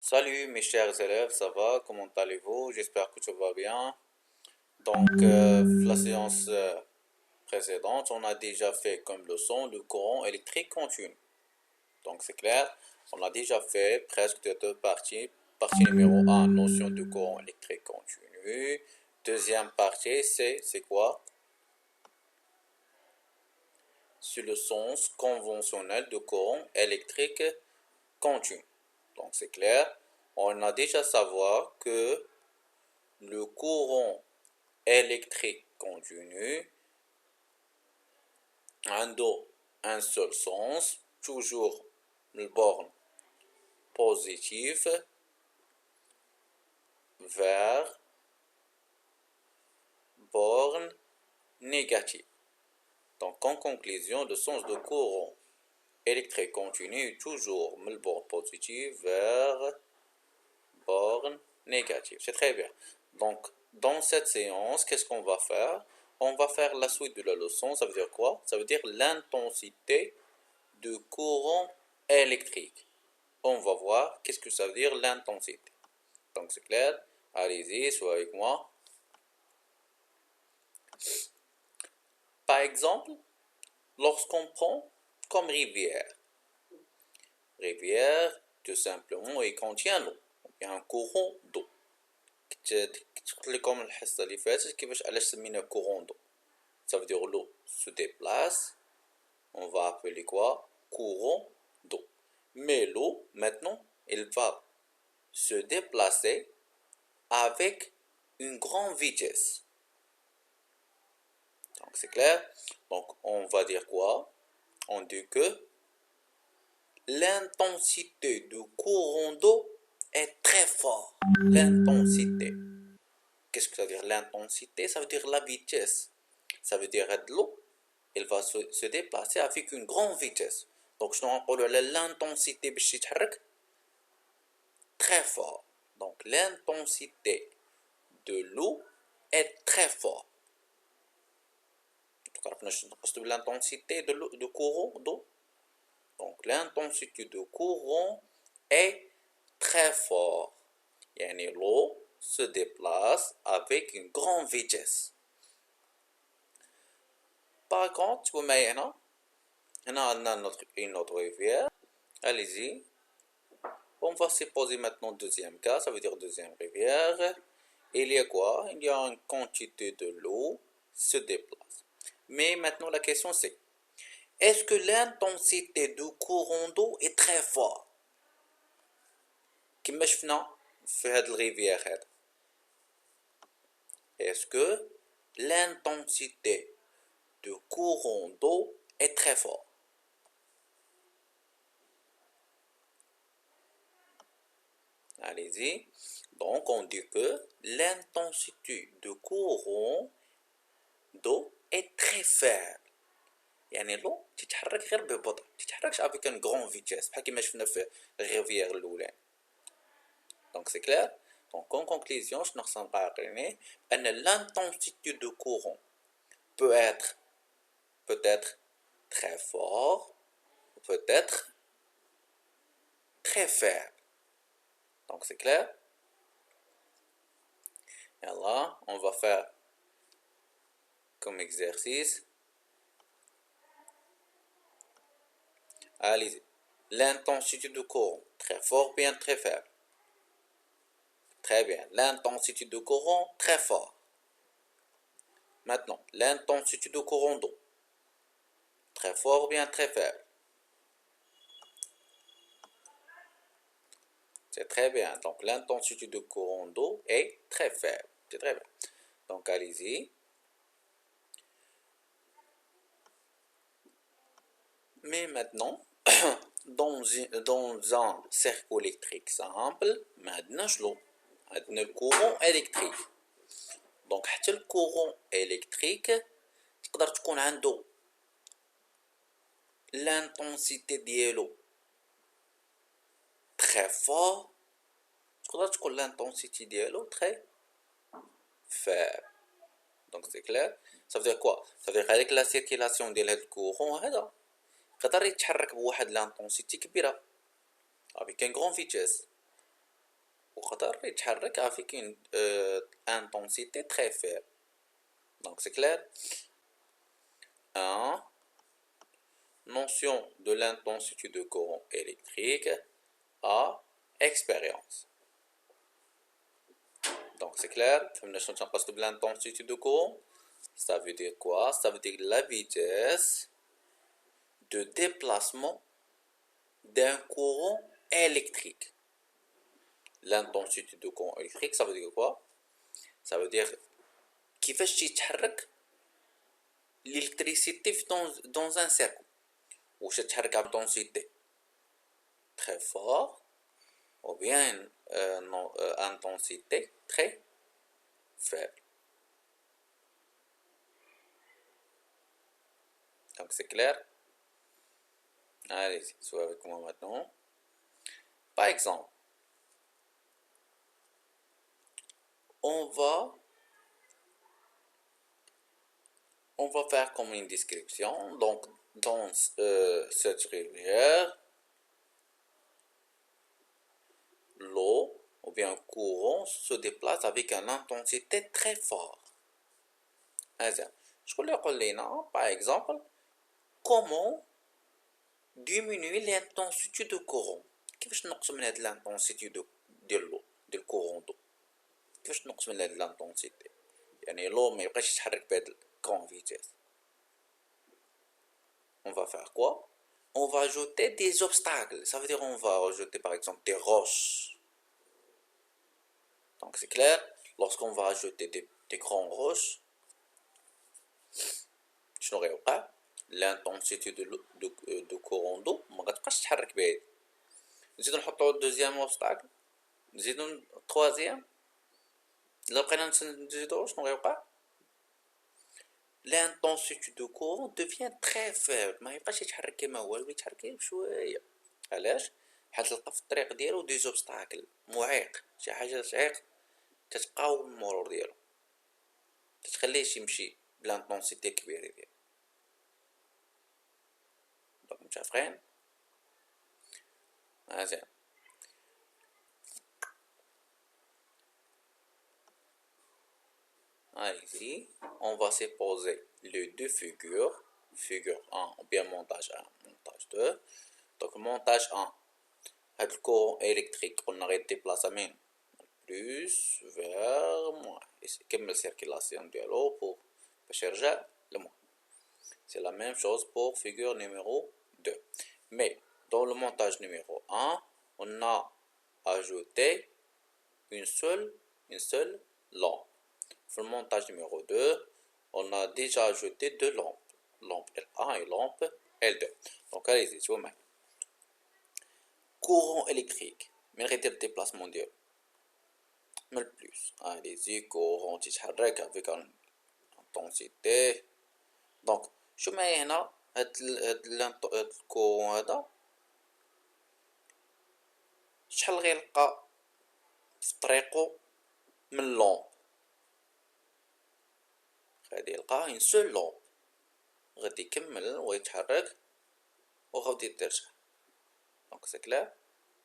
Salut mes chers élèves, ça va? Comment allez-vous? J'espère que tout va bien. Donc, la séance précédente, on a déjà fait comme leçon le courant électrique continu. Donc, c'est clair, on a déjà fait presque deux parties. Partie numéro un, notion de courant électrique continu. Deuxième partie, c'est quoi? C'est le sens conventionnel de courant électrique continu. Donc, c'est clair, on a déjà savoir que le courant électrique continu عنده un seul sens, toujours le borne positif vers borne négative. Donc en conclusion, le sens de courant électrique continu est toujours le borne positif vers borne négative. C'est très bien. Donc dans cette séance, qu'est-ce qu'on va faire? On va faire la suite de la leçon. Ça veut dire quoi? Ça veut dire l'intensité de courant électrique. On va voir qu'est-ce que ça veut dire l'intensité. Donc c'est clair. Allez-y, soyez avec moi. Par exemple, lorsqu'on prend comme rivière. Rivière, tout simplement, il contient l'eau. Il y a un courant d'eau. قلت لكم الحصة اللي فاتت كيفاش علاش سمينا courant d'eau. Ça veut dire l'eau se déplace. On va appeler quoi? Courant d'eau. Mais l'eau, maintenant, elle va se déplacer avec une grande vitesse. Donc c'est clair. Donc on va dire quoi? On dit que l'intensité du courant d'eau est très forte. L'intensité. Qu'est-ce que ça veut dire l'intensité? Ça veut dire la vitesse. Ça veut dire que l'eau, elle va se déplacer avec une grande vitesse. Donc je نقولوا على l'intensité باش يتحرك très fort. Donc l'intensité de l'eau est très forte. L'intensité de courant d'eau. Donc l'intensité de courant est très forte. Yani l'eau se déplace avec une grande vitesse. Par contre, vous voyez هنا on a une autre rivière. Allez-y. On va se poser maintenant deuxième cas, ça veut dire deuxième rivière. Il y a quoi? Il y a une quantité de l'eau se déplace. Mais maintenant la question c'est, est-ce que l'intensité du courant d'eau est très forte? كما شفنا في هاد الريفيير هذا. Est-ce que l'intensité du courant d'eau est très forte? Allez-y. Donc on dit que l'intensité du courant d'eau est très faible. يعني l'eau تتحرك غير ببطء، تتحركش avec une grande vitesse بحال كيما شفنا في الريفيير الاولاني. Donc c'est clair. Donc en conclusion, je n'en sens pas rien. L'intensité de courant peut être très fort, peut être très faible. Donc c'est clair. Et là, on va faire comme exercice. Allez-y. L'intensité de courant, très fort, bien très faible. Très bien. L'intensité de courant, très fort. Maintenant, l'intensité de courant d'eau, très fort, bien très faible. C'est très bien. Donc, l'intensité de courant d'eau est très faible. C'est très bien. Donc, allez-y. Mais maintenant, dans un cercle électrique simple, maintenant, le courant électrique. Donc, le courant électrique, تقدر تكون عنده l'intensité ديالو très fort, تقدر تكون l'intensité ديالو très faible. Donc c'est clair. Ça veut dire quoi? Ça veut dire avec la circulation ديال هذا الكورون هذا يقدر يتحرك بواحد l'intensité كبيرة avec une grande vitesse. وقدر يتحرك avec une intensité très faible. Donc c'est clair. 1. Notion de l'intensité de courant électrique. A. Expérience. Donc c'est clair. De l'intensité de courant. Ça veut dire quoi? Ça veut dire la vitesse de déplacement d'un courant électrique. L'intensité de courant électrique, ça veut dire quoi? Ça veut dire كيفاش يتحرك l'électricité dans un cercle. واش تتحرك à intensité très fort ou bien intensité très faible. Donc c'est clair? Allez, sois avec moi maintenant. Par exemple, on va faire comme une description. Donc, dans cette rivière, l'eau ou bien un courant se déplace avec une intensité très forte. Je voulais par exemple, comment diminuer l'intensité de courant. كيفاش نقص من هاد l'intensité ديال l'eau ديال الكورون d'eau. كيفاش نقص من هاد l'intensité. يعني l'eau ما يبقاش يتحرك بهاد grande vitesse. On va faire quoi? On va ajouter des obstacles. Ça veut dire on va ajouter par exemple des roches. Donc c'est clair, lorsqu'on va ajouter des grandes roches, شنو غيوقع؟ l'intensité de courant d'eau ما غتبقاش تتحرك بعيد. نزيدو نحطو دوزيام اوبستاكل، نزيدو تروازيام. إلا بقينا نزيدو شنو غيوقع؟ l'intensité de courant devient très faible. ما يبقاش يتحرك كيما هو، يتحرك بشويه. علاش؟ حيت تلقى في الطريق ديالو دي زوبستاكل، معيق، شي حاجه تعيق تتقاوم المرور ديالو، تتخليهش يمشي بلانتونسيتي كبيره ديالو. دونك متفقين؟ مزيان. Ici, on va séposer les deux figures, figure 1 ou bien montage 1, montage 2. Donc montage 1, le courant électrique, on arrête déplacement plus vers moins. Comme la circulation de l'eau pour charger le moins. C'est la même chose pour figure numéro 2. Mais dans le montage numéro 1, on a ajouté une seule lampe. Pour le montage numéro 2, on a déjà ajouté deux lampes. Lampe L1 et lampe L2. Donc allez-y, tu vois. Courant électrique. Mais le déplacement ديالو. Mais le plus. Allez-y, courant تيتحرك avec une intensité. Donc, شو معايا هنا هاد الكورون هذا شحال غيلقى في طريقو من لامب. غادي يلقى une seule lampe. غادي يكمل ويتحرك وغادي ترجع. دونك سي كلير.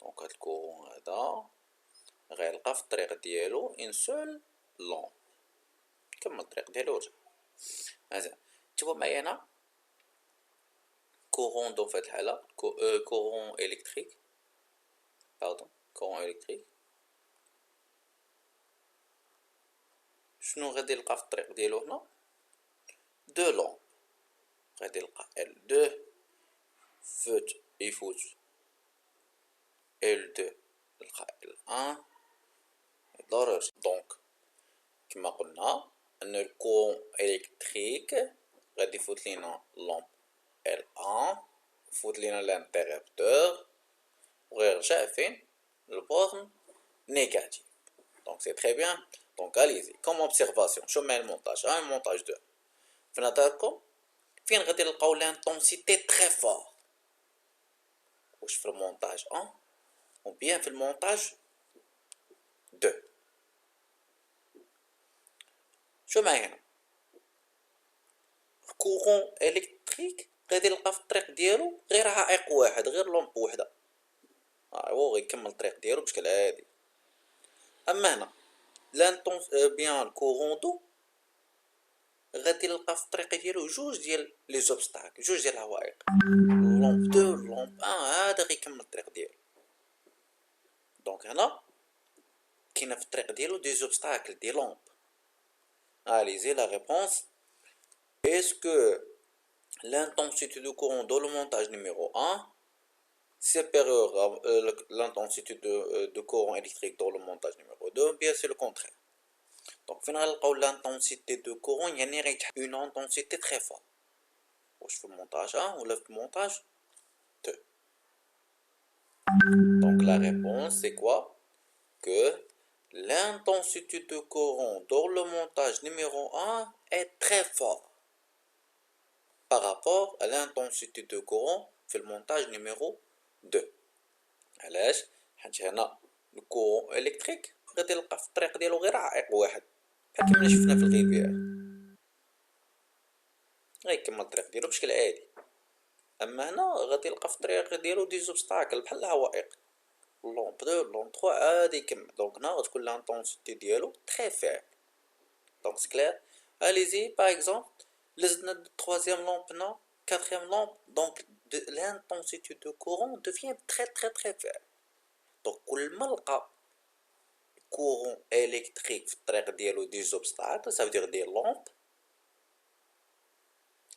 دونك هاد الكورون هذا غيلقى في الطريق ديالو une seule lampe. كمل الطريق ديالو ورجع. مزيان. تشوفوا معايا هنا courant dans cette حالة courant électrique. Pardon, courant électrique. شنو غادي يلقى في الطريق ديالو هنا؟ دو لامب. غادي يلقى L2 يفوت L2 يلقى L1 يدور. دونك كما قلنا ان الكورون الكتريك غادي يفوت لينا لامب L1 يفوت لينا لانتيرابتور وغيرجع فين؟ البورن négatif. Donc c'est très bien. Donc allez-y, comme observation, je mets le montage 1 et le montage 2. فنتاكم فين غادي نلقاو l'intensité très fort. واش في المونتاج 1 ou bien في المونتاج 2. شو معايا هنا؟ الكورون الكتريك غادي يلقى في الطريق ديالو غير عائق واحد، غير لامب وحده. هو غيكمل الطريق ديالو بشكل عادي. اما هنا بيان الكورون دو غادي نلقى في الطريق ديالو جوج ديال لي زوبستاكل، جوج ديال العوائق، لومب 2 لومب 1 هذا غيكمل الطريق ديالو. دونك هنا كاينه في الطريق ديالو دي زوبستاكل دي لومب. Analysez la réponse. Est-ce que l'intensité de courant dans le montage numéro 1 supérieure à l'intensité de courant électrique dans le montage numéro 2? Bien c'est le contraire. Donc finalement l'intensité de courant يعني une intensité très forte. واش في المونتاج 1 ولا في المونتاج 2. Donc la réponse c'est quoi? Que l'intensité de courant dans le montage numéro 1 est très forte par rapport à l'intensité de courant في المونتاج numéro 2. علاش؟ حيت هنا الكورون الكتريك غادي نلقى في الطريق ديالو غير عائق واحد بحال كيما شفنا في الغيبيار، غيكمل الطريق ديالو بشكل عادي. اما هنا غادي نلقى في الطريق ديالو دي زوبستاكل بحال العوائق، لومب 2 لومب 3 عادي يكمل. دونك هنا غتكون لانتونسيتي ديالو تري فيبل. دونك سي كلير. اليزي باغ اكزومبل لزنا التروازيام لومب هنا كاتريام لومب، دونك l'intensité de courant devient très faible. Donc كل ما لقى courant électrique في الطريق ديالو des obstacles, ça veut dire des lampes,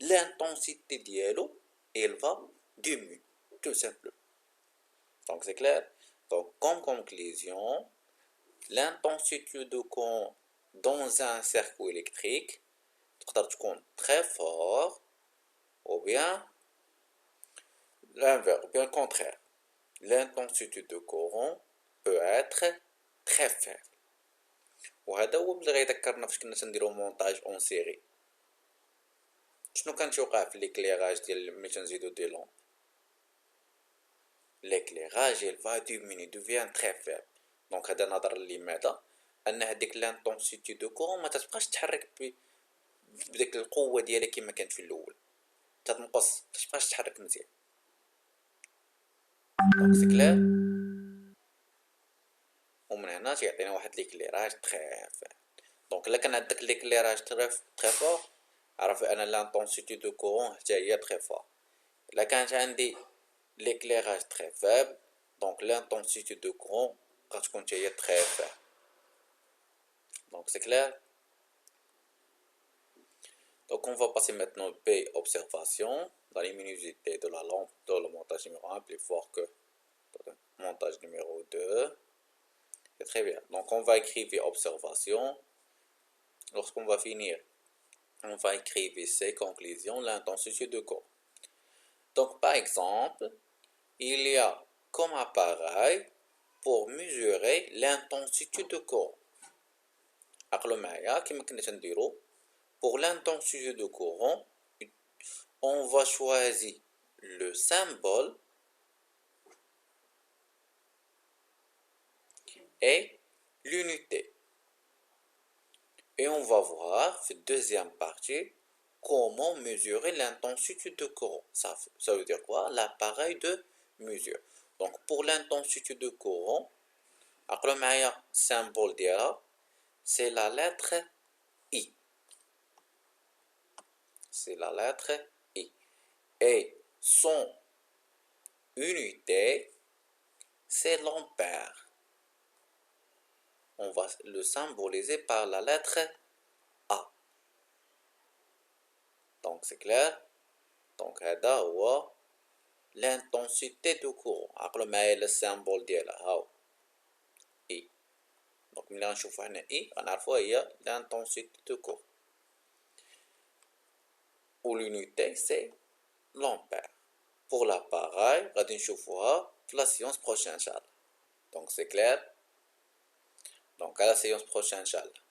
l'intensité ديالو elle va diminuer tout simplement. Donc c'est clair. Donc comme conclusion, l'intensité de courant dans un circuit électrique تقدر تكون très fort ou bien l'inverse, ou bien le contraire. L'intensité de courant peut être très faible. وهذا هو اللي غيذكرنا فاش كنا تنديرو مونتاج اون سيري. شنو كان تيوقع في ليكليراج ديال ملي تنزيدو دي لومب؟ ليكليراج il va diminuer, devient très faible. دونك هذا نظرا لماذا؟ ان هذيك لانتونسيتي دو كورون ما تتبقاش تحرك بديك القوه ديالها كما كانت في الاول، تتنقص، ما تبقاش تحرك مزيان. دونك سي كلير. ومن هنا تيعطينا واحد ليكليراج تري فيبل. دونك الا كان عندك ليكليراج تري فور عرف ان لانتونسيتي دو كورون حتى هي تري فور. الا كانت عندي l'éclairage très faible, donc l'intensité de courant غتكون حتى هي très faible. Donc c'est clair. Donc on va passer maintenant B, observation. La luminosité de la lampe dans le montage numéro 1 est plus fort que le montage numéro 2. C'est très bien. Donc on va écrire observation. Lorsqu'on va finir, on va écrire ces conclusions, l'intensité de courant. Donc par exemple, il y a comme appareil pour mesurer l'intensité de courant. عقلوا معايا كما كنا تنديرو. Pour l'intensité de courant, on va choisir le symbole et l'unité. Et on va voir, cette deuxième partie, comment mesurer l'intensité de courant. Ça veut dire quoi? L'appareil de mesure. Donc pour l'intensité de courant, عقلوا معايا symbole ديالها c'est la lettre I. C'est la lettre I. Et son unité, c'est l'ampère. On va le symboliser par la lettre A. Donc c'est clair. Donc هذا هو l'intensité de courant. عقلوا معايا السيمبول ديالها هاو I. Donc ملي غنشوفو هنا I غنعرفوها هي l'intensité de courant. Ou l'unité c'est l'ampère. Pour l'appareil غادي نشوفوها في la séance prochaine inchallah. Donc c'est clair. Donc à la séance prochaine inchallah.